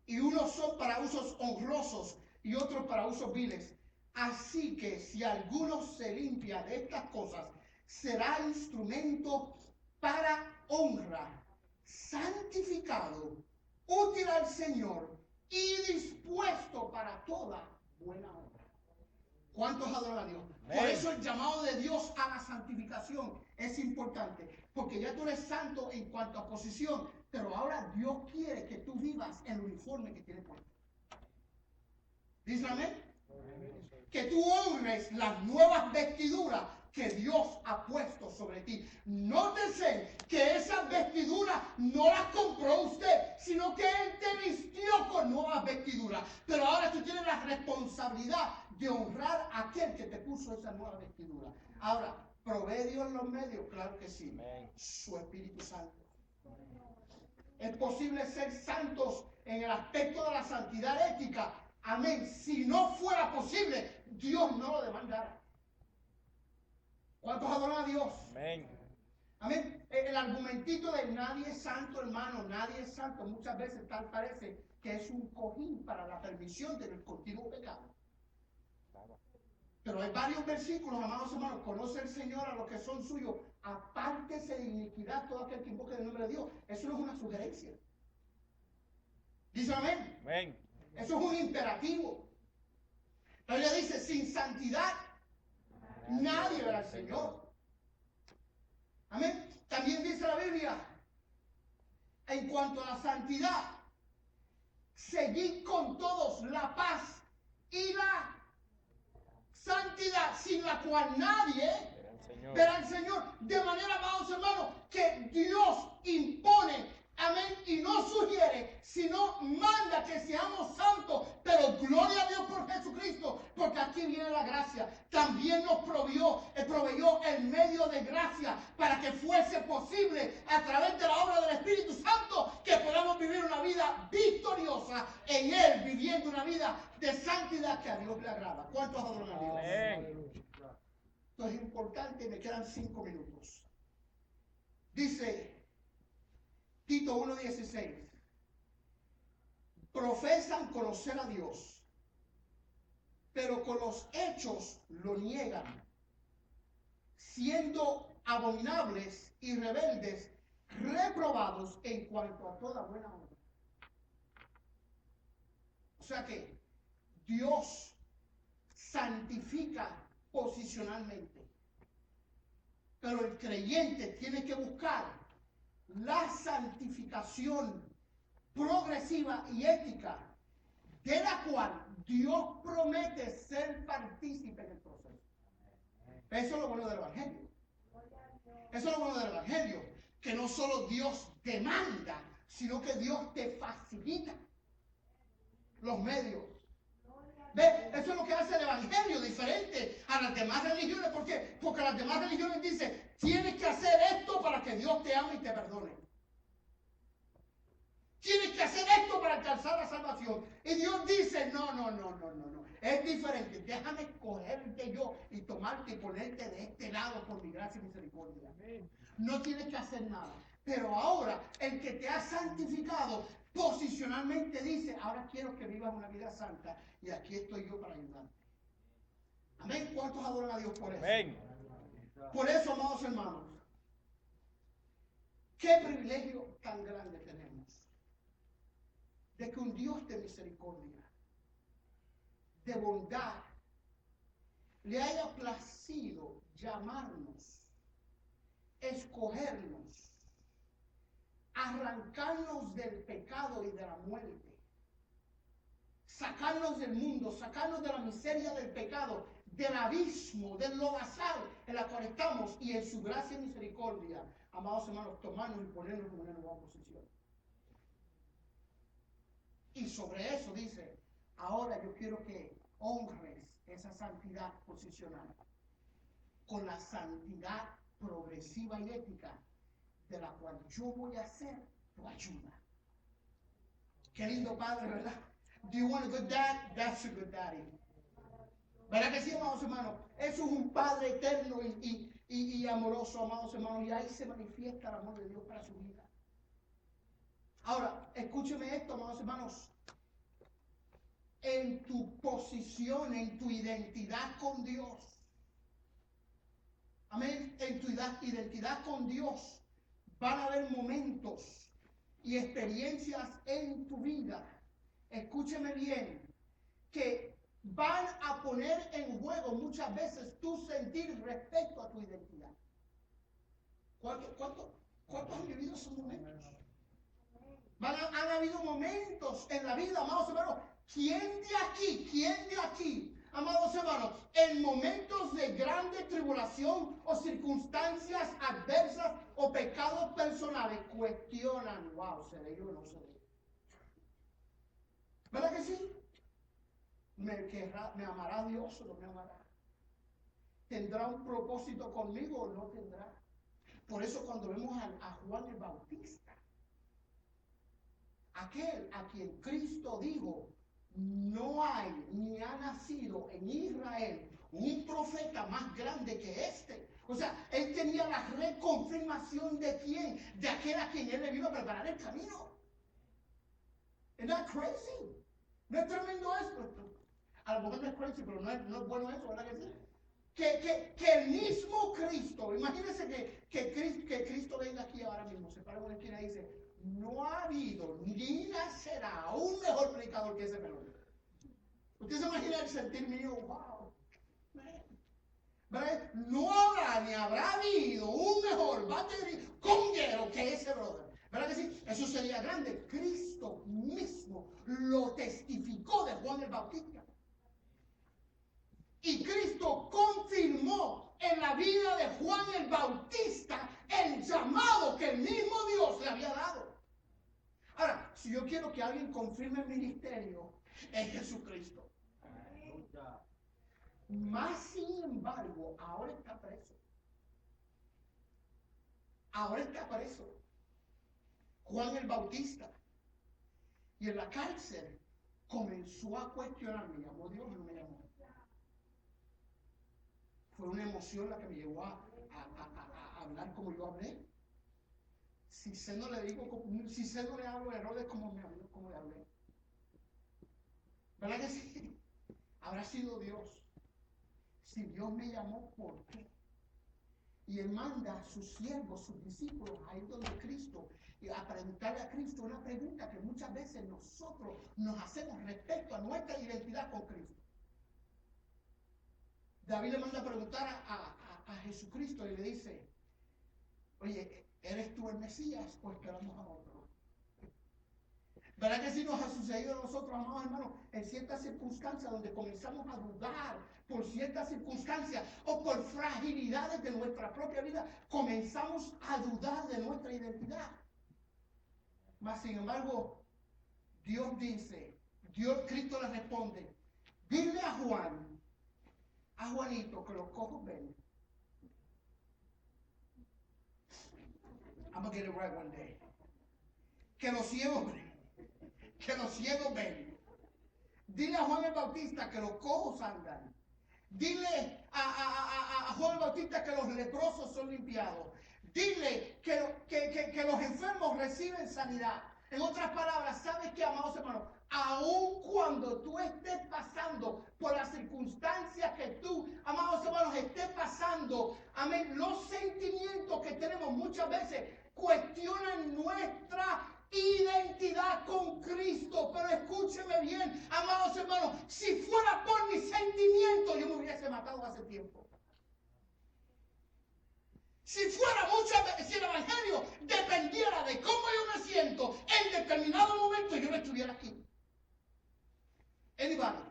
[SPEAKER 1] Y unos son para usos honrosos y otros para usos viles. Así que si alguno se limpia de estas cosas, será instrumento para honra, santificado, útil al Señor y dispuesto para toda buena obra. ¿Cuántos adoran a Dios? Por eso el llamado de Dios a la santificación es importante, porque ya tú eres santo en cuanto a posición, pero ahora Dios quiere que tú vivas el uniforme que tiene puesto. ¿Dice amén? Que tú honres las nuevas vestiduras que Dios ha puesto sobre ti. Nótese que esas vestiduras no las compró usted, sino que Él te vistió con nuevas vestiduras. Pero ahora tú tienes la responsabilidad de honrar a aquel que te puso esa nueva vestidura. Ahora, ¿provee Dios los medios? Claro que sí. Su Espíritu Santo. Es posible ser santos en el aspecto de la santidad ética. Amén. Si no fuera posible, Dios no lo demandara. ¿Cuántos adoran a Dios? Amén. Amén. El argumentito de nadie es santo, hermano, nadie es santo, muchas veces tal parece que es un cojín para la permisión del continuo pecado. Pero hay varios versículos, amados hermanos. Conoce el Señor a los que son suyos. Apártese de iniquidad todo aquel que invoque el nombre de Dios. Eso no es una sugerencia. Dice amén. Amén. Eso es un imperativo. La Biblia dice, sin santidad nadie verá al Señor. Amén. También dice la Biblia, en cuanto a la santidad, seguid con todos la paz y la santidad, sin la cual nadie verá al Señor. De manera, amados hermanos, que Dios impone, amén, y no sugiere, sino manda que seamos santos. Pero gloria a Dios por Jesucristo, porque aquí viene la gracia. También nos proveyó el medio de gracia para que fuese posible, a través de la obra del Espíritu Santo, que podamos vivir una vida victoriosa en Él, viviendo una vida de santidad que a Dios le agrada. ¿Cuántos adoran a Dios? Amén. Esto es importante, me quedan 5 minutos. Dice Tito 1:16, profesan conocer a Dios, pero con los hechos lo niegan, siendo abominables y rebeldes, reprobados en cuanto a toda buena obra. O sea que Dios santifica posicionalmente, pero el creyente tiene que buscar la santificación progresiva y ética de la cual Dios promete ser partícipe en el proceso. Eso es lo bueno del Evangelio. Eso es lo bueno del Evangelio, que no solo Dios demanda, sino que Dios te facilita los medios. ¿Ve? Eso es lo que hace el Evangelio diferente a las demás religiones. ¿Por qué? Porque las demás religiones dicen, tienes que hacer esto para que Dios te ame y te perdone. Tienes que hacer esto para alcanzar la salvación. Y Dios dice, no. Es diferente. Déjame escogerte yo y tomarte y ponerte de este lado por mi gracia y misericordia. No tienes que hacer nada. Pero ahora, el que te ha santificado, posicionalmente dice, ahora quiero que vivas una vida santa y aquí estoy yo para ayudarte. Amén. ¿Cuántos adoran a Dios por eso?
[SPEAKER 2] Amén.
[SPEAKER 1] Por eso, amados hermanos, qué privilegio tan grande tenemos de que un Dios de misericordia, de bondad, le haya placido llamarnos, escogernos, arrancarnos del pecado y de la muerte, sacarnos del mundo, sacarnos de la miseria del pecado, del abismo, del lodazal en la cual estamos, y en su gracia y misericordia, amados hermanos, tomarnos y ponernos en una nueva posición. Y sobre eso dice, ahora yo quiero que honres esa santidad posicional con la santidad progresiva y ética de la cual yo voy a ser tu ayuda. Qué lindo padre, ¿verdad? Do you want a good dad? That's a good daddy. ¿Verdad que sí, amados hermanos? Eso es un padre eterno y amoroso, amados hermanos, y ahí se manifiesta el amor de Dios para su vida. Ahora, escúcheme esto, amados hermanos. En tu posición, en tu identidad con Dios. Amén. En tu identidad con Dios van a haber momentos y experiencias en tu vida. Escúcheme bien, que van a poner en juego muchas veces tu sentir respecto a tu identidad. ¿Cuántos han vivido esos momentos? Han habido momentos en la vida, amados hermanos. ¿Quién de aquí, amados hermanos, en momentos de grande tribulación o circunstancias adversas o pecados personales cuestionan, wow, ¿seré yo o no seré? ¿Verdad que sí? ¿Me amará Dios o no me amará? ¿Tendrá un propósito conmigo o no tendrá? Por eso cuando vemos a Juan el Bautista, aquel a quien Cristo dijo, no hay ni ha nacido en Israel un profeta más grande que este. O sea, él tenía la reconfirmación de quién, de aquel a quien él le vino a preparar el camino. ¿Es that crazy? ¿No es tremendo esto? A lo mejor no es crazy, pero no es bueno eso, ¿verdad que sí? Que el mismo Cristo, imagínense que Cristo venga aquí ahora mismo, se para en una esquina y dice, no ha habido ni nacerá un mejor predicador que ese melón. Usted se imagina el sentir mío, wow, man. ¿Verdad? No habrá ni habrá habido un mejor conguero que ese brother. ¿Verdad que sí? Eso sería grande. Cristo mismo lo testificó de Juan el Bautista. Y Cristo confirmó en la vida de Juan el Bautista el llamado que el mismo Dios le había dado. Ahora, si yo quiero que alguien confirme el ministerio, es Jesucristo. Más sin embargo, ahora está preso. Ahora está preso. Juan el Bautista. Y en la cárcel comenzó a cuestionar, ¿me llamó Dios o no me llamó? Fue una emoción la que me llevó a hablar como yo hablé. Si se no le hablo errores como le hablé. ¿Verdad que sí? Habrá sido Dios. Si Dios me llamó, ¿por qué? Y Él manda a sus siervos, sus discípulos, a ir donde Cristo, y a preguntarle a Cristo una pregunta que muchas veces nosotros nos hacemos respecto a nuestra identidad con Cristo. David le manda a preguntar a Jesucristo y le dice, oye, ¿eres tú el Mesías o esperamos a otro? ¿Verdad que sí nos ha sucedido a nosotros, amados hermanos, en ciertas circunstancias donde comenzamos a dudar por ciertas circunstancias o por fragilidades de nuestra propia vida, comenzamos a dudar de nuestra identidad? Mas, sin embargo, Cristo le responde, dile a Juanito, que los cojos ven. I'm gonna get it right one day. Que los ciegos ven. Dile a Juan el Bautista que los cojos andan. Dile a Juan el Bautista que los leprosos son limpiados. Dile que los enfermos reciben sanidad. En otras palabras, ¿sabes qué, amados hermanos? Aun cuando tú estés pasando por las circunstancias que tú, amados hermanos, estés pasando, amén, los sentimientos que tenemos muchas veces cuestionan nuestra identidad con Cristo. Pero escúcheme bien, amados hermanos, si fuera por mis sentimientos, yo me hubiese matado hace tiempo. Si el evangelio dependiera de cómo yo me siento, en determinado momento yo no estuviera aquí. Anybody.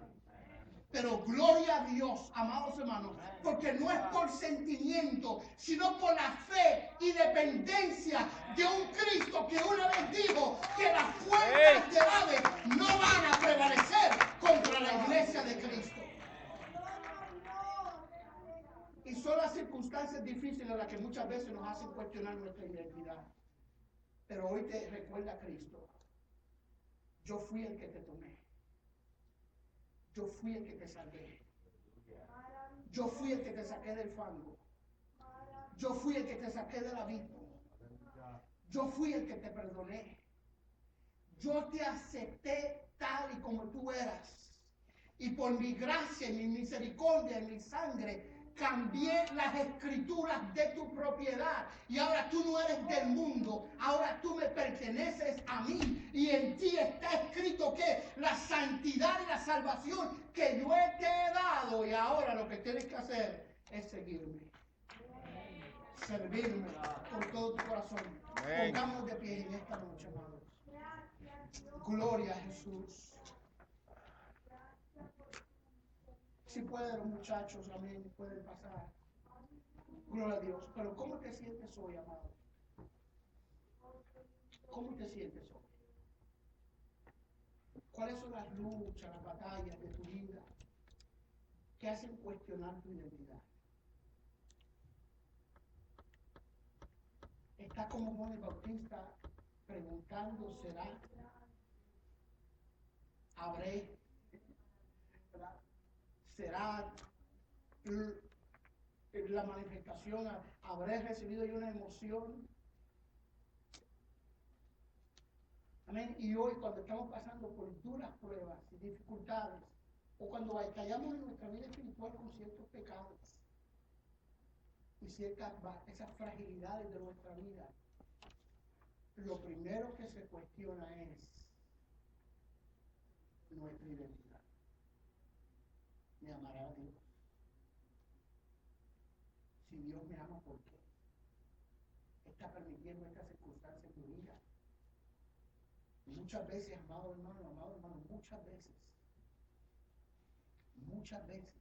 [SPEAKER 1] Pero gloria a Dios, amados hermanos, porque no es por sentimiento, sino por la fe y dependencia de un Cristo que una vez dijo que las puertas del Hades no van a prevalecer contra la iglesia de Cristo. Y son las circunstancias difíciles las que muchas veces nos hacen cuestionar nuestra identidad. Pero hoy te recuerda Cristo, yo fui el que te tomé. Yo fui el que te salvé. Yo fui el que te saqué del fango. Yo fui el que te saqué del abismo. Yo fui el que te perdoné. Yo te acepté tal y como tú eras. Y por mi gracia y mi misericordia y mi sangre, cambié las escrituras de tu propiedad. Y ahora tú no eres del mundo. Ahora tú me perteneces a mí. Y en ti está escrito que la santidad y la salvación que yo te he dado. Y ahora lo que tienes que hacer es seguirme. Servirme con todo tu corazón. Pongámonos de pie en esta noche, amados. Gloria a Jesús. Si pueden los muchachos, amén, pueden pasar. Gloria a Dios. Pero ¿cómo te sientes hoy, amado? ¿Cómo te sientes hoy? ¿Cuáles son las luchas, las batallas de tu vida que hacen cuestionar tu identidad? Estás como Juan el Bautista preguntando, ¿habré? ¿Verdad? ¿Será la manifestación? ¿Habré recibido yo una emoción? Amén. Y hoy, cuando estamos pasando por duras pruebas y dificultades, o cuando batallamos en nuestra vida espiritual con ciertos pecados y esas fragilidades de nuestra vida, lo primero que se cuestiona es nuestra identidad. ¿Me amará a Dios? Si Dios me ama, ¿por qué está permitiendo estas circunstancias en mi vida? Muchas veces, amado hermano, muchas veces,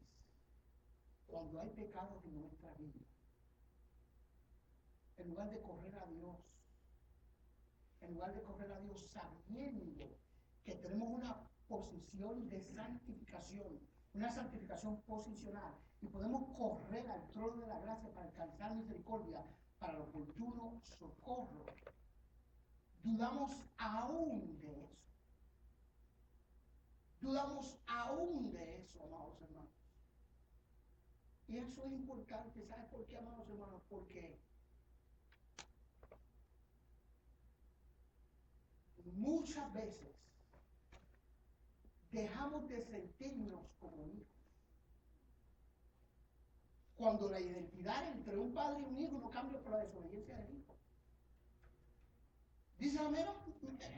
[SPEAKER 1] cuando hay pecados en nuestra vida, en lugar de correr a Dios sabiendo que tenemos una posición de santificación, una santificación posicional, y podemos correr al trono de la gracia para alcanzar misericordia, para el oportuno socorro, dudamos aún de eso. Amados hermanos. Y eso es importante. ¿Sabes por qué, amados hermanos? Porque muchas veces dejamos de sentirnos como hijos cuando la identidad entre un padre y un hijo no cambia por la desobediencia del hijo. Dice amén.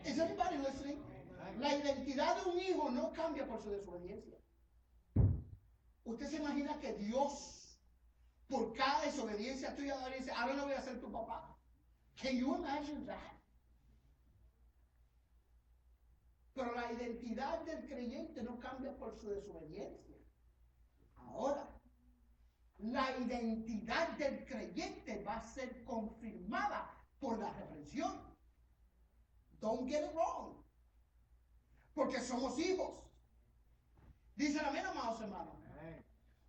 [SPEAKER 1] ¿Es anybody listening? La identidad de un hijo no cambia por su desobediencia. ¿Usted se imagina que Dios, por cada desobediencia tuya, dice, ahora no voy a ser tu papá? Can you imagine that? Pero la identidad del creyente no cambia por su desobediencia. Ahora, la identidad del creyente va a ser confirmada por la reprensión. Don't get it wrong. Porque somos hijos. Dice amén, amados hermanos.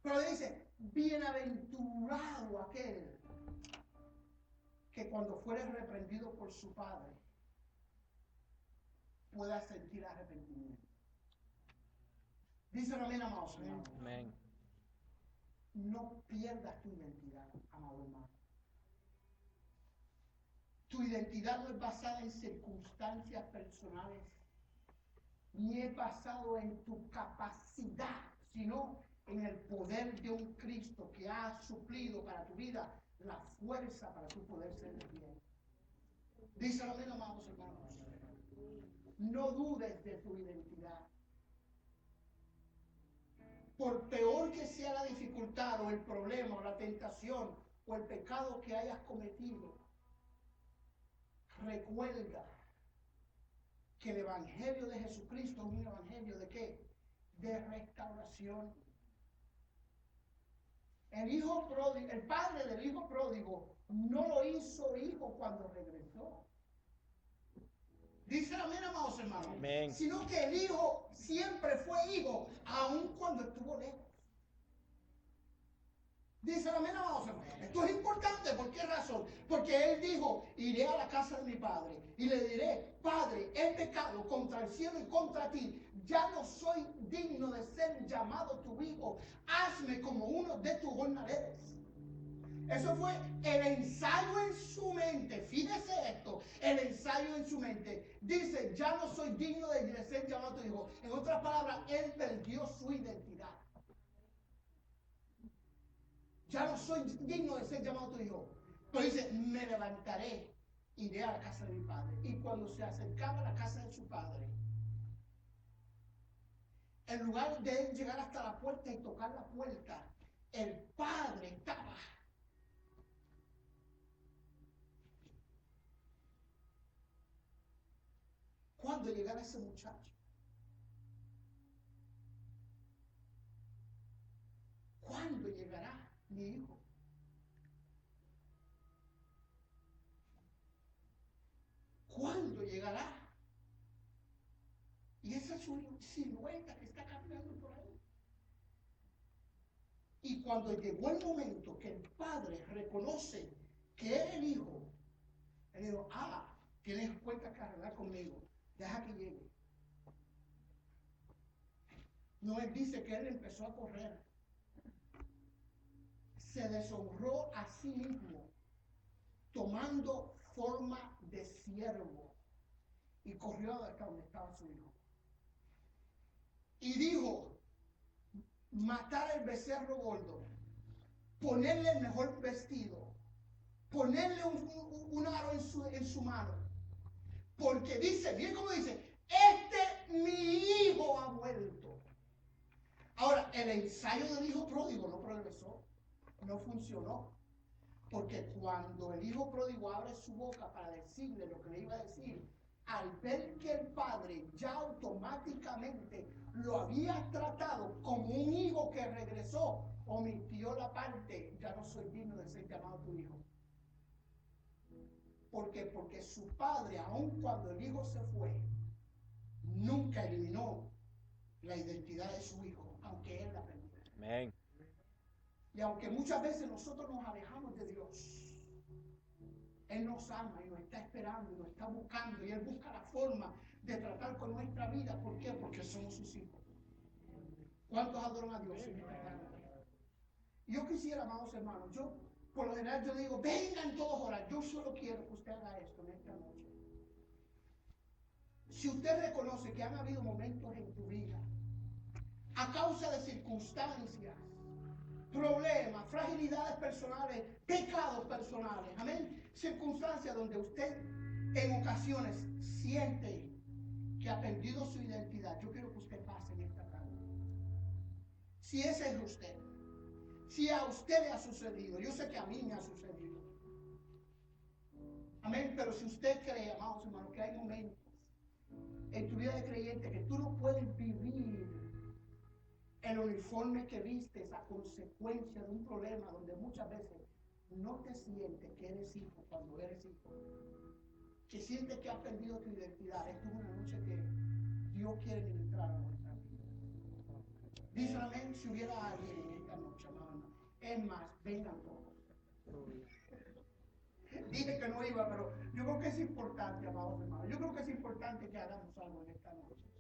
[SPEAKER 1] Pero dice, bienaventurado aquel que cuando fuere reprendido por su padre pueda sentir arrepentimiento. Dice amén, amados hermanos.
[SPEAKER 2] Amén.
[SPEAKER 1] No pierdas tu identidad, amado hermano. Tu identidad no es basada en circunstancias personales, ni es basado en tu capacidad, sino en el poder de un Cristo que ha suplido para tu vida la fuerza para tu poder ser bien. Dice amén, amados hermanos. No dudes de tu identidad. Por peor que sea la dificultad o el problema o la tentación o el pecado que hayas cometido, recuerda que el evangelio de Jesucristo es un evangelio ¿de qué? De restauración. El padre del hijo pródigo no lo hizo hijo cuando regresó. Dice amén, amados hermanos.
[SPEAKER 2] Amén.
[SPEAKER 1] Sino que el hijo siempre fue hijo, aun cuando estuvo lejos. Dice amén, amados hermanos. Esto es importante. ¿Por qué razón? Porque él dijo, iré a la casa de mi padre y le diré, Padre, he pecado contra el cielo y contra ti. Ya no soy digno de ser llamado tu hijo. Hazme como uno de tus jornaleros. Eso fue el ensayo en su mente. Fíjese esto, el ensayo en su mente. Dice, ya no soy digno de ser llamado tu hijo. En otras palabras, él perdió su identidad. Ya no soy digno de ser llamado tu hijo. Pero dice, me levantaré, iré a la casa de mi padre. Y cuando se acercaba a la casa de su padre, en lugar de él llegar hasta la puerta y tocar la puerta, el padre estaba. ¿Cuándo llegará ese muchacho? ¿Cuándo llegará mi hijo? ¿Cuándo llegará? Y esa es su silueta que está caminando por ahí. Y cuando llegó el momento que el padre reconoce que es el hijo, él dijo, tienes cuenta que arreglar conmigo. Deja que llegue. No, él dice que él empezó a correr. Se deshonró a sí mismo, tomando forma de siervo, y corrió hasta donde estaba su hijo. Y dijo, matar el becerro gordo, ponerle el mejor vestido, ponerle un aro en su mano. Porque dice, bien como dice, mi hijo ha vuelto. Ahora, el ensayo del hijo pródigo no progresó, no funcionó. Porque cuando el hijo pródigo abre su boca para decirle lo que le iba a decir, al ver que el padre ya automáticamente lo había tratado como un hijo que regresó, omitió la parte, ya no soy digno de ser llamado tu hijo. ¿Por qué? Porque su padre, aun cuando el hijo se fue, nunca eliminó la identidad de su hijo, aunque él la perdió.
[SPEAKER 2] Amén.
[SPEAKER 1] Y aunque muchas veces nosotros nos alejamos de Dios, Él nos ama y nos está esperando y nos está buscando, y Él busca la forma de tratar con nuestra vida. ¿Por qué? Porque somos sus hijos. ¿Cuántos adoran a Dios en esta tarde? Yo quisiera, amados hermanos, por lo general yo digo, vengan todos a orar. Yo solo quiero que usted haga esto en esta noche. Si usted reconoce que han habido momentos en tu vida, a causa de circunstancias, problemas, fragilidades personales, pecados personales, amén, circunstancias donde usted en ocasiones siente que ha perdido su identidad, yo quiero que usted pase en esta tarde. Si ese es usted, si a usted le ha sucedido, yo sé que a mí me ha sucedido, amén, pero si usted cree, amados hermanos, que hay momentos en tu vida de creyente que tú no puedes vivir el uniforme que vistes a consecuencia de un problema donde muchas veces no te sientes que eres hijo cuando eres hijo, que sientes que has perdido tu identidad. Esto es una noche que Dios quiere ministrar a nuestra vida. Dice amén, si hubiera alguien en esta noche, amado, es más, vengan todos. Dije que no iba, pero yo creo que es importante, amados hermanos, yo creo que es importante que hagamos algo en esta noche.